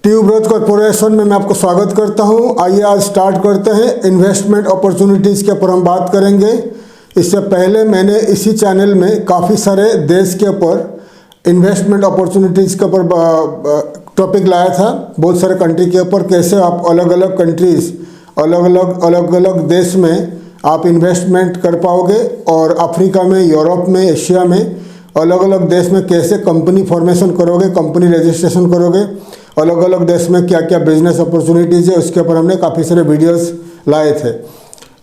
Tuberose corporation में मैं आपको स्वागत करता हूं। आइए आज स्टार्ट करते हैं। इन्वेस्टमेंट अपॉर्चुनिटीज़ के ऊपर हम बात करेंगे। इससे पहले मैंने इसी चैनल में काफ़ी सारे देश के ऊपर इन्वेस्टमेंट अपॉर्चुनिटीज़ के ऊपर टॉपिक लाया था। बहुत सारे कंट्री के ऊपर कैसे आप अलग अलग कंट्रीज़ अलग अलग देश में आप इन्वेस्टमेंट कर पाओगे, और अफ्रीका में, यूरोप में, एशिया में अलग अलग देश में कैसे कंपनी फॉर्मेशन करोगे, कंपनी रजिस्ट्रेशन करोगे, अलग अलग देश में क्या क्या बिजनेस अपॉर्चुनिटीज़ है, उसके ऊपर हमने काफ़ी सारे वीडियोस लाए थे।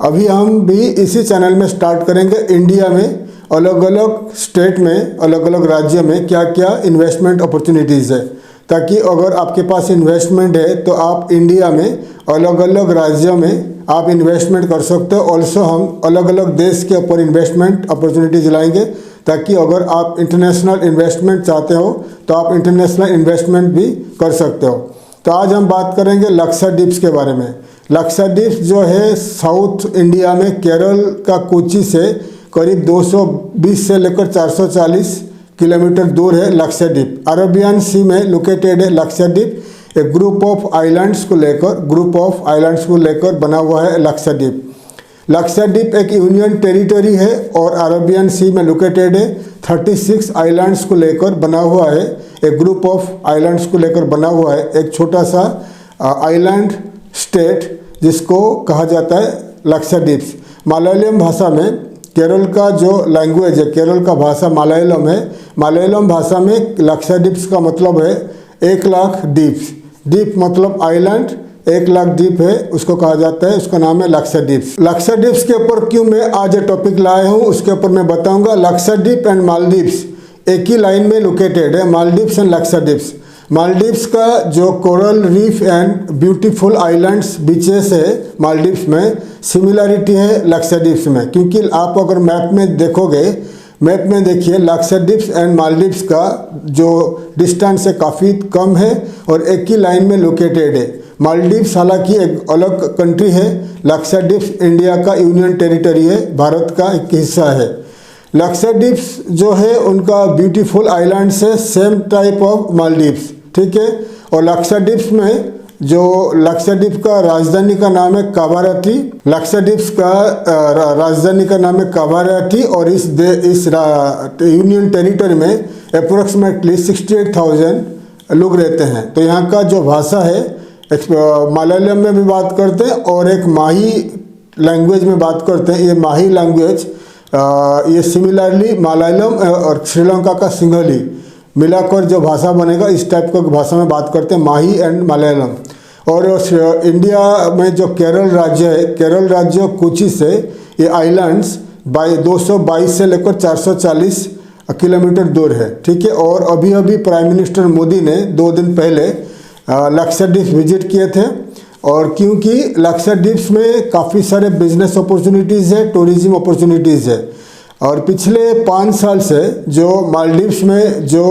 अभी हम भी इसी चैनल में स्टार्ट करेंगे। इंडिया में अलग अलग स्टेट में, अलग अलग राज्य में क्या क्या इन्वेस्टमेंट अपॉर्चुनिटीज़ है, ताकि अगर आपके पास इन्वेस्टमेंट है तो आप इंडिया में अलग अलग राज्यों में आप इन्वेस्टमेंट कर सकते हो। ऑल्सो हम अलग अलग देश के ऊपर इन्वेस्टमेंट अपॉर्चुनिटीज़ लाएंगे, ताकि अगर आप इंटरनेशनल इन्वेस्टमेंट चाहते हो तो आप इंटरनेशनल इन्वेस्टमेंट भी कर सकते हो। तो आज हम बात करेंगे लक्षद्वीप के बारे में। लक्षद्वीप जो है साउथ इंडिया में केरल का कोची से करीब 220 से लेकर 440 किलोमीटर दूर है लक्षद्वीप। अरेबियन सी में लोकेटेड है लक्षद्वीप। एक ग्रुप ऑफ आइलैंड्स को लेकर बना हुआ है लक्षद्वीप। लक्षद्वीप एक यूनियन टेरिटरी है और अरेबियन सी में लोकेटेड है। 36 आइलैंड्स को लेकर बना हुआ है, एक ग्रुप ऑफ आइलैंड्स को लेकर बना हुआ है, एक छोटा सा आइलैंड स्टेट जिसको कहा जाता है लक्षद्वीप। मलयालम भाषा में केरल का जो लैंग्वेज है, केरल का भाषा मलयालम है। मलयालम भाषा में लक्षद्वीप का मतलब है 1 लाख द्वीप। द्वीप मतलब आइलैंड, 1 लाख द्वीप है, उसको कहा जाता है, उसका नाम है लक्षद्वीप। लक्षद्वीप के ऊपर क्यों मैं आज टॉपिक लाया हूँ उसके ऊपर मैं बताऊंगा। लक्षद्वीप एंड मालदीव्स एक ही लाइन में लोकेटेड है, मालदीव्स एंड लक्षद्वीप। मालदीव्स का जो coral reef and beautiful islands beaches है मालदीव्स में, सिमिलरिटी है लक्षद्वीप में। क्योंकि आप अगर मैप में देखिए लक्षद्वीप एंड मालदीव्स का जो डिस्टेंस है काफ़ी कम है और एक ही लाइन में लोकेटेड है। मालदीव्स हालांकि एक अलग कंट्री है, लक्षद्वीप इंडिया का यूनियन टेरिटरी है, भारत का एक हिस्सा है। लक्षद्वीप जो है उनका ब्यूटीफुल आइलैंड्स है, सेम टाइप ऑफ मालदीव्स, ठीक है। और लक्षद्वीप में जो लक्षद्वीप का राजधानी का नाम है कावारत्ती। लक्षद्वीप का राजधानी का नाम है कावारत्ती और इस यूनियन टेरिटरी में अप्रोक्सीमेटली 68,000 लोग रहते हैं। तो यहाँ का जो भाषा है मलयालम में भी बात करते हैं और एक माही लैंग्वेज में बात करते हैं। ये माही लैंग्वेज ये सिमिलरली मलयालम और श्रीलंका का सिंहली मिलाकर जो भाषा बनेगा इस टाइप का भाषा में बात करते हैं, माही एंड मलयालम। और इंडिया में जो केरल राज्य है, केरल राज्य कोची से ये आइलैंड्स 222 से लेकर 440 किलोमीटर दूर है, ठीक है। और अभी प्राइम मिनिस्टर मोदी ने 2 दिन पहले लक्षद्वीप विजिट किए थे। और क्योंकि लक्षद्वीप में काफ़ी सारे बिजनेस अपॉर्चुनिटीज़ है, टूरिज्म अपॉर्चुनिटीज़ है। और पिछले 5 साल से जो मालदीव्स में जो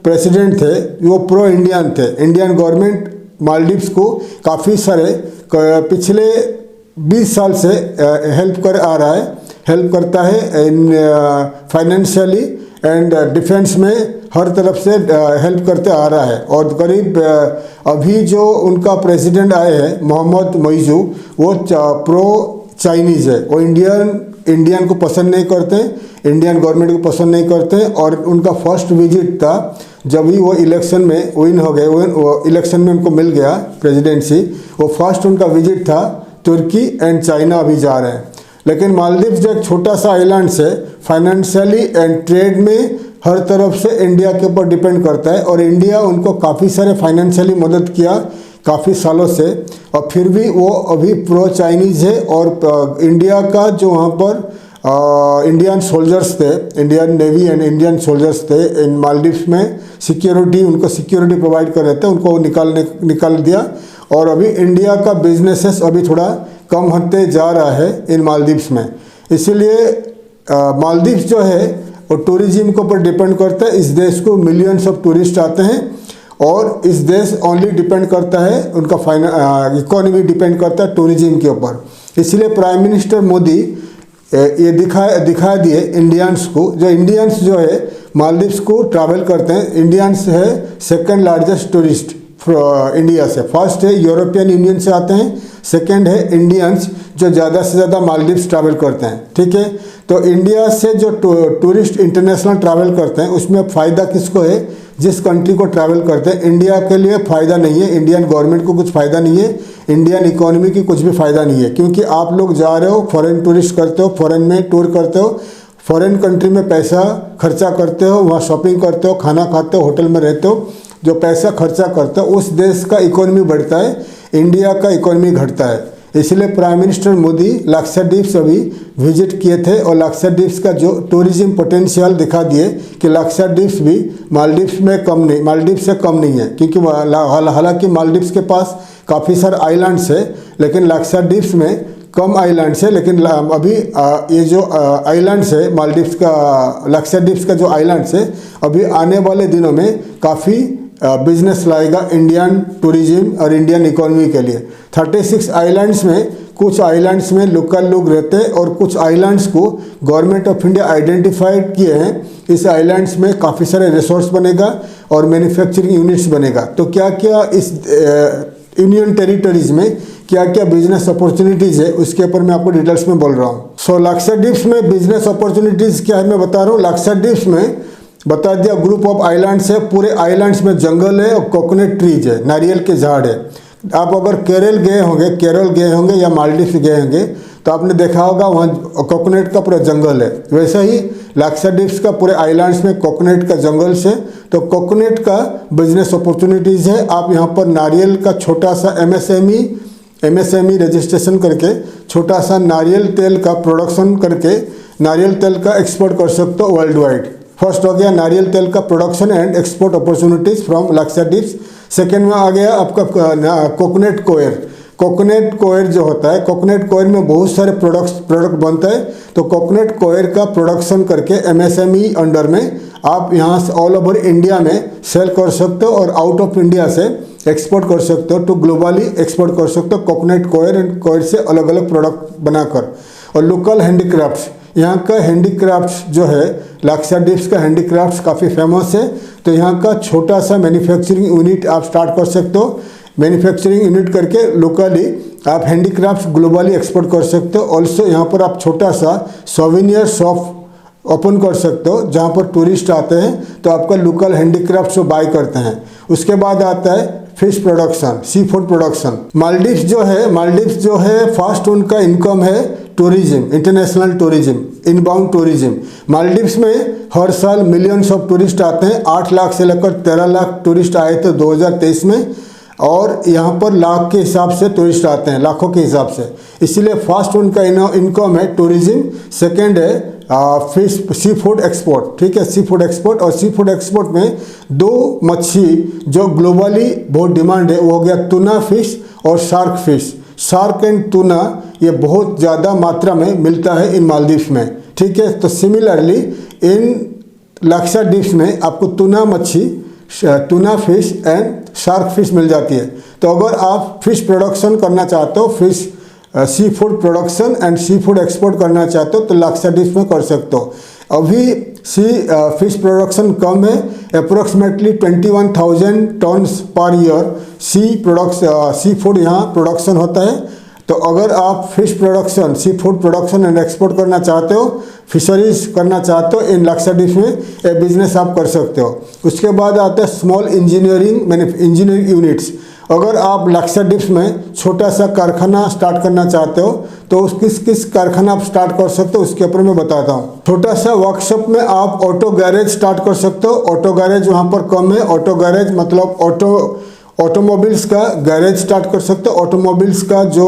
प्रेसिडेंट थे वो प्रो इंडियन थे। इंडियन गवर्नमेंट मालदीव्स को काफ़ी सारे पिछले 20 साल से हेल्प करता है इन फाइनेंशियली एंड डिफेंस में, हर तरफ से हेल्प करते आ रहा है। और करीब अभी जो उनका प्रेसिडेंट आए हैं मोहम्मद मोइजू, वो प्रो चाइनीज़ है। वो इंडियन को पसंद नहीं करते, इंडियन गवर्नमेंट को पसंद नहीं करते। और उनका फर्स्ट विजिट था जब ही वो इलेक्शन में विन हो गए, वो इलेक्शन में उनको मिल गया प्रेसिडेंसी। वो फर्स्ट उनका विजिट था तुर्की एंड चाइना अभी जा रहे हैं। लेकिन मालदीव्स जो एक छोटा सा आइलैंड है, फाइनेंशियली एंड ट्रेड में हर तरफ से इंडिया के ऊपर डिपेंड करता है। और इंडिया उनको काफ़ी सारे फाइनेंशियली मदद किया काफ़ी सालों से, और फिर भी वो अभी प्रो चाइनीज़ है। और इंडिया का जो वहाँ पर इंडियन सोल्जर्स थे, Indian navy and Indian soldiers थे इन मालदीव्स में, उनको सिक्योरिटी प्रोवाइड कर रहे थे, उनको निकाल दिया। और अभी इंडिया का बिजनेसेस अभी थोड़ा कम होते जा रहा है इन मालदीव्स में। इसीलिए मालदीव्स जो है वो टूरिज्म के ऊपर डिपेंड करता है। इस देश को मिलियंस ऑफ टूरिस्ट आते हैं और इस देश ओनली डिपेंड करता है, उनका इकोनॉमी डिपेंड करता है टूरिज्म के ऊपर। इसलिए प्राइम मिनिस्टर मोदी ये दिखा दिए इंडियंस को, जो इंडियंस जो है मालदीव्स को ट्रैवल करते हैं। इंडियंस है सेकंड लार्जेस्ट टूरिस्ट इंडिया से। फर्स्ट है यूरोपियन यूनियन से आते हैं, सेकंड है इंडियंस जो ज़्यादा से ज़्यादा मालदीव्स ट्रैवल करते हैं, ठीक है। तो इंडिया से जो टूरिस्ट इंटरनेशनल ट्रैवल करते हैं उसमें फ़ायदा किसको है? जिस कंट्री को ट्रैवल करते हैं। इंडिया के लिए फ़ायदा नहीं है, इंडियन गवर्नमेंट को कुछ फ़ायदा नहीं है, इंडियन इकोनॉमी की कुछ भी फ़ायदा नहीं है, क्योंकि आप लोग जा रहे हो, फॉरेन टूरिस्ट करते हो, फॉरेन में टूर करते हो, फॉरेन कंट्री में पैसा खर्चा करते हो, वहाँ शॉपिंग करते हो, खाना खाते हो, होटल में रहते हो, जो पैसा खर्चा करते हो उस देश का इकोनॉमी बढ़ता है, इंडिया का इकोनॉमी घटता है। इसलिए प्राइम मिनिस्टर मोदी लक्षद्वीप अभी विजिट किए थे और लक्षद्वीप का जो टूरिज्म पोटेंशियल दिखा दिए कि लक्षद्वीप भी मालदीव्स में कम नहीं, मालदीव से कम नहीं है, क्योंकि हालांकि मालदीव्स के पास काफ़ी सारे आइलैंड्स है, लेकिन लक्षद्वीप में कम आइलैंड्स है। लेकिन अभी ये जो आइलैंड्स है मालदीव्स का, लक्षद्वीप का जो आइलैंड्स है, अभी आने वाले दिनों में काफ़ी बिजनेस लाएगा इंडियन टूरिज्म और इंडियन इकोनॉमी के लिए। 36 आइलैंड्स में कुछ आइलैंड्स में लोकल लोग रहते हैं और कुछ आइलैंड्स को गवर्नमेंट ऑफ इंडिया आइडेंटिफाइड किए हैं। इस आइलैंड्स में काफ़ी सारे रिसोर्स बनेगा और मैन्युफैक्चरिंग यूनिट्स बनेगा। तो क्या क्या इस यूनियन टेरिटरीज में क्या क्या बिजनेस अपॉर्चुनिटीज़ है उसके ऊपर मैं आपको डिटेल्स में बोल रहा हूँ। सो लक्षद्वीप में बिजनेस अपॉर्चुनिटीज़ क्या है मैं बता रहा हूँ। लक्षद्वीप में बता दिया ग्रुप ऑफ आइलैंड्स है, पूरे आइलैंड्स में जंगल है और कोकोनट ट्रीज है, नारियल के झाड़ है। आप अगर केरल गए होंगे या मालदीव गए होंगे तो आपने देखा होगा वहाँ कोकोनट का पूरा जंगल है। वैसे ही लक्षद्वीप का पूरे आइलैंड्स में कोकोनट का जंगल से, तो कोकोनट का बिजनेस अपॉर्चुनिटीज़ है। आप यहाँ पर नारियल का छोटा सा एमएसएमई रजिस्ट्रेशन करके छोटा सा नारियल तेल का प्रोडक्शन करके नारियल तेल का एक्सपोर्ट कर सकते हो वर्ल्ड वाइड। फर्स्ट हो गया नारियल तेल का production and export opportunities from Lakshadweep. Second में आ गया आपका कोकोनट कोयर जो होता है, कोकोनट कोयर में बहुत सारे प्रोडक्ट बनता है। तो कोकोनट कोयर का प्रोडक्शन करके एमएसएमई अंडर में आप यहाँ से ऑल ओवर इंडिया में सेल कर सकते हो और आउट ऑफ इंडिया से एक्सपोर्ट कर सकते हो, तो ग्लोबली एक्सपोर्ट कर सकते हो कोकोनट कोयर एंड कोयर से अलग अलग प्रोडक्ट बनाकर। और लोकल हैंडीक्राफ्ट्स, यहाँ का हैंडीक्राफ्ट्स जो है लक्षद्वीप का हैंडीक्राफ्ट्स काफ़ी फेमस है। तो यहाँ का छोटा सा मैन्युफैक्चरिंग यूनिट आप स्टार्ट कर सकते हो। मैन्युफैक्चरिंग यूनिट करके लोकली आप हैंडीक्राफ्ट्स ग्लोबली एक्सपोर्ट कर सकते हो। ऑल्सो यहाँ पर आप छोटा सा सोवेनियर शॉप ओपन कर सकते हो, जहाँ पर टूरिस्ट आते हैं तो आपका लोकल हैंडीक्राफ्ट्स बाय करते हैं। उसके बाद आता है fish production, seafood production. Maldives जो है फास्ट उनका इनकम है tourism, international tourism, inbound tourism. Maldives में हर साल मिलियंस ऑफ टूरिस्ट आते हैं। 8 लाख से लेकर 13 लाख टूरिस्ट आए थे 2023 में, और यहाँ पर लाख के हिसाब से टूरिस्ट आते हैं, लाखों के हिसाब से। इसीलिए फर्स्ट उनका इनकम है टूरिज्म, सेकेंड है फिश सी फूड एक्सपोर्ट, ठीक है, सी फूड एक्सपोर्ट। और सी फूड एक्सपोर्ट में 2 मच्छी जो ग्लोबली बहुत डिमांड है वो हो गया टूना फिश और shark fish. Shark and tuna ये बहुत ज़्यादा मात्रा में मिलता है इन मालदीव में, ठीक है। तो सिमिलरली इन लक्षद्वीप में आपको tuna fish and shark fish मिल जाती है। तो अगर आप फिश प्रोडक्शन करना चाहते हो, fish seafood production and seafood export करना चाहते हो तो लक्षद्वीप में कर सकते हो। अभी फिश प्रोडक्शन कम है, approximately 21,000 tons per year seafood यहाँ प्रोडक्शन होता है। तो अगर आप fish production, seafood production and export करना चाहते हो, फिशरीज करना चाहते हो इन लक्षद्वीप में, ये बिजनेस आप कर सकते हो। उसके बाद आता है स्मॉल इंजीनियरिंग यूनिट्स। अगर आप लक्षद्वीप में छोटा सा कारखाना स्टार्ट करना चाहते हो तो किस कारखाना आप स्टार्ट कर सकते हो उसके ऊपर मैं बताता हूँ। छोटा सा वर्कशॉप में आप ऑटो गैरेज स्टार्ट कर सकते हो। ऑटो गैरेज वहाँ पर कम है। ऑटो गैरेज मतलब ऑटोमोबाइल्स का गैरेज स्टार्ट कर सकते हो। ऑटोमोबाइल्स का जो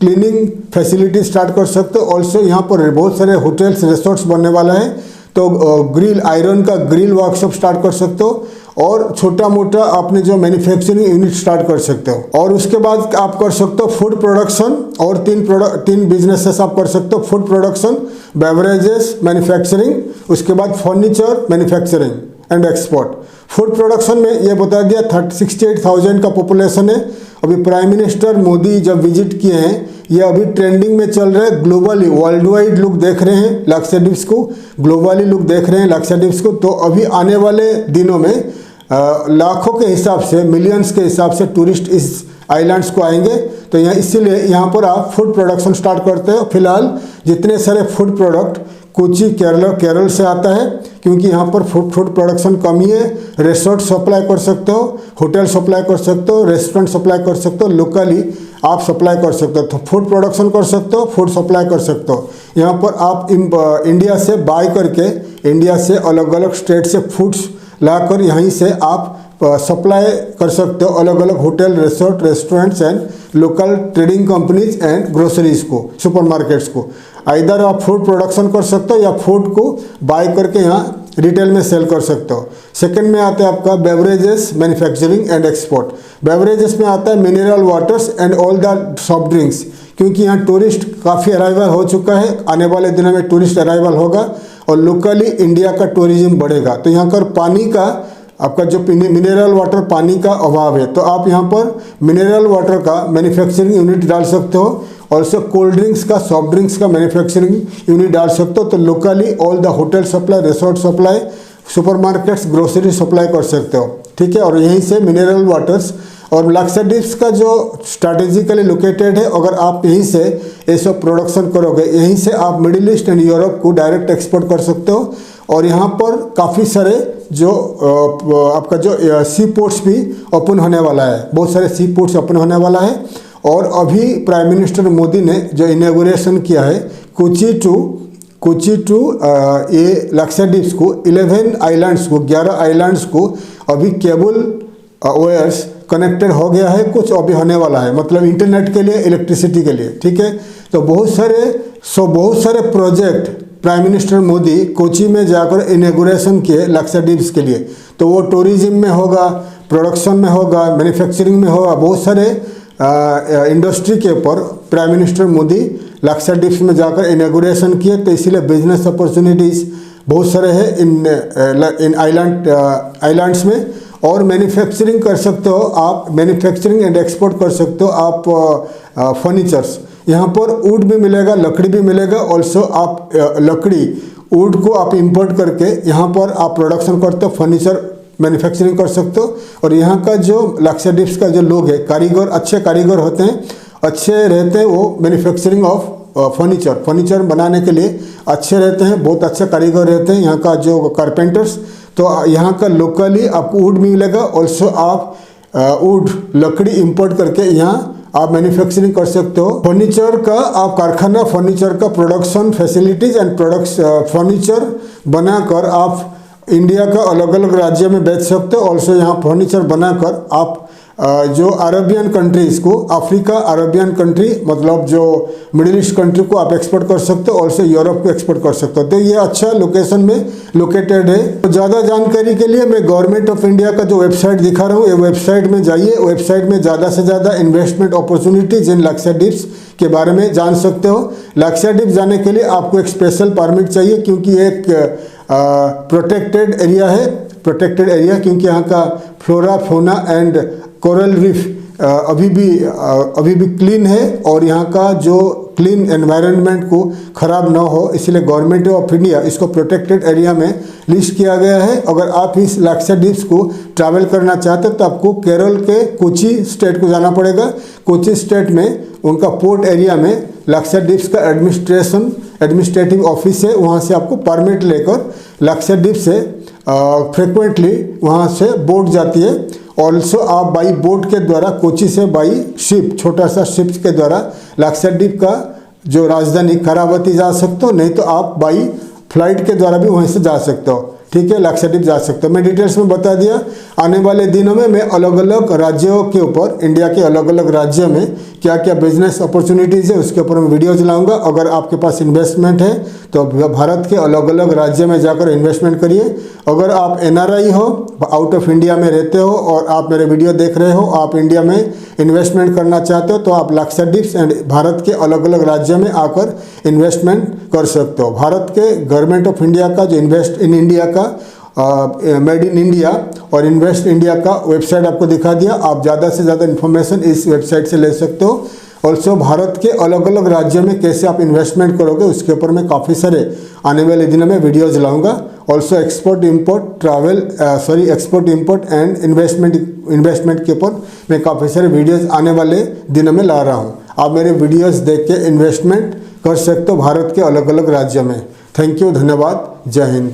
क्लीनिंग फैसिलिटी स्टार्ट कर सकते हो। ऑल्सो यहाँ पर बहुत सारे होटल्स रिसोर्ट्स बनने वाला है, तो आयरन का ग्रिल वर्कशॉप स्टार्ट कर सकते हो। और छोटा मोटा आपने जो मैन्युफैक्चरिंग यूनिट स्टार्ट कर सकते हो। और उसके बाद आप कर सकते हो फूड प्रोडक्शन, और 3 बिजनेसेस आप कर सकते हो। फूड प्रोडक्शन, बेवरेजेस मैन्युफैक्चरिंग, उसके बाद furniture manufacturing and export. Food production में ये बता दिया 68,000 का पॉपुलेशन है। अभी प्राइम मिनिस्टर मोदी जब विजिट किए हैं, ये अभी ट्रेंडिंग में चल रहे हैं ग्लोबली, वर्ल्ड वाइड लोग देख रहे हैं लक्षद्वीप को, ग्लोबली लोग देख रहे हैं लक्षद्वीप को। तो अभी आने वाले दिनों में लाखों के हिसाब से, मिलियंस के हिसाब से टूरिस्ट इस आइलैंड्स को आएंगे। तो यहाँ इसीलिए यहाँ पर आप फूड प्रोडक्शन स्टार्ट करते हो। फिलहाल जितने सारे फूड प्रोडक्ट कोची केरल से आता है, क्योंकि यहाँ पर फूड प्रोडक्शन कम ही है। रिसोर्ट सप्लाई कर सकते हो, होटल सप्लाई कर सकते हो, रेस्टोरेंट सप्लाई कर सकते हो, लोकली आप सप्लाई कर सकते हो। तो फूड प्रोडक्शन कर सकते हो, फूड सप्लाई कर सकते हो। यहाँ पर आप इंडिया से बाय करके, इंडिया से अलग अलग स्टेट से फूड्स लाकर यहीं से आप सप्लाई कर सकते हो अलग अलग hotel, resort, restaurants and local trading companies and groceries को, सुपरमार्केट्स को। इधर आप फूड प्रोडक्शन कर सकते हो या फूड को बाय करके यहाँ रिटेल में सेल कर सकते हो। सेकंड में आता है आपका beverages manufacturing and export. Beverages में आता है mineral waters and all the soft drinks, क्योंकि यहाँ टूरिस्ट काफ़ी अराइवल हो चुका है। आने वाले दिनों में टूरिस्ट अराइवल होगा और लोकली इंडिया का टूरिज्म बढ़ेगा। तो यहाँ पर पानी का, आपका जो मिनरल वाटर, पानी का अभाव है, तो आप यहाँ पर मिनरल वाटर का मैन्युफैक्चरिंग यूनिट डाल सकते हो। ऑल्सो कोल्ड ड्रिंक्स का, सॉफ्ट ड्रिंक्स का मैन्युफैक्चरिंग यूनिट डाल सकते हो। तो locally all the hotel supply, resort supply, supermarkets, grocery supply कर सकते हो, ठीक है। और यहीं से मिनरल वाटर्स और लाक्साद्वीप्स का जो स्ट्रैटेजिकली लोकेटेड है, अगर आप यहीं से ये सब प्रोडक्शन करोगे, यहीं से आप मिडिल ईस्ट एंड यूरोप को डायरेक्ट एक्सपोर्ट कर सकते हो। और यहाँ पर काफ़ी सारे जो आपका जो सी पोर्ट्स भी ओपन होने वाला है, बहुत सारे सी पोर्ट्स ओपन होने वाला है। और अभी प्राइम मिनिस्टर मोदी ने जो इनॉग्रेशन किया है कोची टू ये लाक्साद्वीप्स को, 11 आइलैंड्स को, 11 आइलैंड्स को अभी केबल वायर्स कनेक्टेड हो गया है, कुछ अभी होने वाला है, मतलब इंटरनेट के लिए, इलेक्ट्रिसिटी के लिए, ठीक है। तो बहुत सारे project prime minister Modi Kochi में जाकर इनॉग्रेशन किए लाक्साद्वीप्स के लिए। तो वो टूरिज्म में होगा, प्रोडक्शन में होगा, मैन्युफैक्चरिंग में होगा, बहुत सारे इंडस्ट्री के ऊपर प्राइम मिनिस्टर मोदी लाक्साद्वीप्स में जाकर इनॉग्रेशन किए। तो इसीलिए बिजनेस अपॉर्चुनिटीज़ बहुत सारे हैं इन आइलैंड्स में। और मैन्युफैक्चरिंग कर सकते हो आप, मैन्युफैक्चरिंग एंड एक्सपोर्ट कर सकते हो आप फर्नीचर्स। यहाँ पर वुड भी मिलेगा, लकड़ी भी मिलेगा। ऑल्सो आप लकड़ी, वुड को आप इंपोर्ट करके यहाँ पर आप प्रोडक्शन करते हो, फर्नीचर मैन्युफैक्चरिंग कर सकते हो। और यहाँ का जो लाक्साद्वीप्स का जो लोग है, कारीगर, अच्छे कारीगर होते हैं, अच्छे रहते हैं वो मैन्युफैक्चरिंग ऑफ फर्नीचर बनाने के लिए अच्छे रहते हैं, बहुत अच्छे कारीगर रहते हैं यहाँ का जो कारपेंटर्स। तो यहाँ का लोकली आपको वुड मिलेगा। ऑल्सो आप वुड, लकड़ी इंपोर्ट करके यहाँ आप मैन्युफैक्चरिंग कर सकते हो। फर्नीचर का आप कारखाना, फर्नीचर का प्रोडक्शन फैसिलिटीज़ एंड फर्नीचर बनाकर आप इंडिया का अलग अलग राज्य में बेच सकते हो। ऑल्सो यहाँ फर्नीचर बनाकर आप जो अरबियन कंट्रीज़ को, अफ्रीका, अरबियन कंट्री, मतलब जो मिडिल ईस्ट कंट्री को आप एक्सपोर्ट कर सकते हो। ऑल्सो यूरोप को एक्सपोर्ट कर सकते हो। तो ये अच्छा लोकेशन में लोकेटेड है। तो ज़्यादा जानकारी के लिए मैं गवर्नमेंट ऑफ इंडिया का जो वेबसाइट दिखा रहा हूँ, ये वेबसाइट में जाइए। वेबसाइट में ज़्यादा से ज़्यादा इन्वेस्टमेंट अपॉर्चुनिटीज इन लाक्साद्वीप्स के बारे में जान सकते हो। लाक्साद्वीप जाने के लिए आपको एक स्पेशल परमिट चाहिए, क्योंकि एक प्रोटेक्टेड एरिया है, प्रोटेक्टेड एरिया, क्योंकि यहाँ का flora, fauna and coral reef अभी भी क्लीन है। और यहाँ का जो क्लीन एनवायरनमेंट को ख़राब ना हो, इसलिए गवर्नमेंट ऑफ इंडिया इसको प्रोटेक्टेड एरिया में लिस्ट किया गया है। अगर आप इस लाक्साद्वीप्स को ट्रैवल करना चाहते हो तो आपको केरल के कोची स्टेट को जाना पड़ेगा। कोची स्टेट में उनका पोर्ट एरिया में लाक्साद्वीप्स का एडमिनिस्ट्रेटिव ऑफिस है, वहाँ से आपको परमिट लेकर लाक्साद्वीप से फ्रिक्वेंटली वहाँ से बोट जाती है। ऑल्सो आप बाई बोट के द्वारा, कोची से बाई शिप, छोटा सा शिप के द्वारा लाक्साद्वीप का जो राजधानी करावती जा सकते हो, नहीं तो आप बाई फ्लाइट के द्वारा भी वहीं से जा सकते हो, ठीक है, लाक्साद्वीप जा सकते हो। मैं डिटेल्स में बता दिया। आने वाले दिनों में मैं अलग अलग राज्यों के ऊपर, इंडिया के अलग अलग राज्यों में क्या क्या बिजनेस अपॉर्चुनिटीज़ है उसके ऊपर मैं वीडियोज लाऊंगा। अगर आपके पास इन्वेस्टमेंट है तो भारत के अलग अलग राज्य में जाकर इन्वेस्टमेंट करिए। अगर आप NRI हो, आउट ऑफ इंडिया में रहते हो और आप मेरे वीडियो देख रहे हो, आप इंडिया में इन्वेस्टमेंट करना चाहते हो, तो आप लाक्साद्वीप्स एंड भारत के अलग अलग राज्यों में आकर इन्वेस्टमेंट कर सकते हो। भारत के गवर्नमेंट ऑफ इंडिया का जो इन्वेस्ट इन इंडिया का मेड इन इंडिया और इन्वेस्ट इंडिया का वेबसाइट आपको दिखा दिया। आप ज़्यादा से ज़्यादा इन्फॉर्मेशन इस वेबसाइट से ले सकते हो। ऑल्सो भारत के अलग अलग राज्यों में कैसे आप इन्वेस्टमेंट करोगे उसके ऊपर मैं काफ़ी सारे आने वाले दिनों में वीडियोज़ लाऊंगा। Also export import and investment के ऊपर मैं काफ़ी सारे वीडियोज़ आने वाले दिनों में ला रहा हूँ। आप मेरे वीडियोज़ देख के इन्वेस्टमेंट कर सकते हो भारत के अलग अलग राज्यों में। थैंक यू, धन्यवाद, जय हिंद।